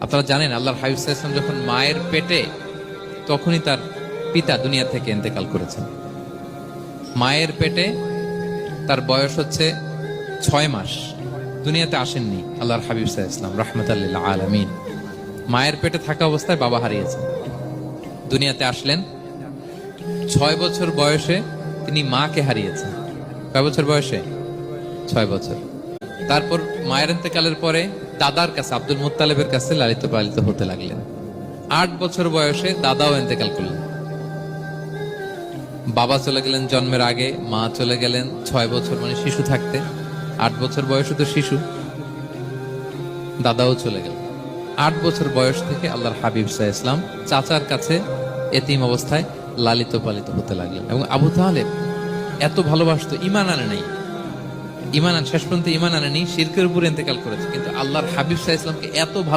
আপনারা জানেন আল্লাহর হাবিব সাল্লাল্লাহু আলাইহি ওয়াসাল্লাম যখন মায়ের পেটে, তখনই তার পিতা দুনিয়া থেকে ইন্তেকাল করেছেন। মায়ের পেটে তার বয়স হচ্ছে 6 মাস, দুনিয়াতে আসেননি আল্লাহর হাবিব সাল্লাল্লাহু আলাইহি ওয়াসাল্লাম রাহমাতাল লিল আলামিন। মায়ের পেটে থাকা অবস্থায় বাবা হারিয়েছেন, দুনিয়াতে আসলেন 6 বছর বয়সে তিনি মাকে হারিয়েছেন। কয় বছর বয়সে? 6 বছর। তারপর মায়ের ইন্তেকালের পরে দাদার কাছে, আব্দুল মুত্তালিবের কাছে লালিত পালিত হতে লাগলেন। 8 বছর বয়সে দাদাও ইন্তেকাল করলেন। বাবা চলে গেলেন জন্মের আগে, মা চলে গেলেন 6 বছর মানে শিশু থাকতে। 8 বছর বয়সে তো শিশু, দাদাও চলে গেলেন। 8 বছর বয়স থেকে আল্লাহর হাবিব সাল্লাল্লাহু আলাইহি ওয়াসাল্লাম চাচার কাছে এতিম অবস্থায় লালিত পালিত হতে লাগলেন। এবং আবু তালেব এত ভালোবাসতো, ঈমান আনে নাই, শেষ পর্যন্ত ঈমান আনেনি, শিরকের উপরে ইন্তেকাল করেছে, কিন্তু আল্লাহর হাবিব সাল্লাল্লাহু আলাইহি ওয়াসাল্লামকে এত ভালো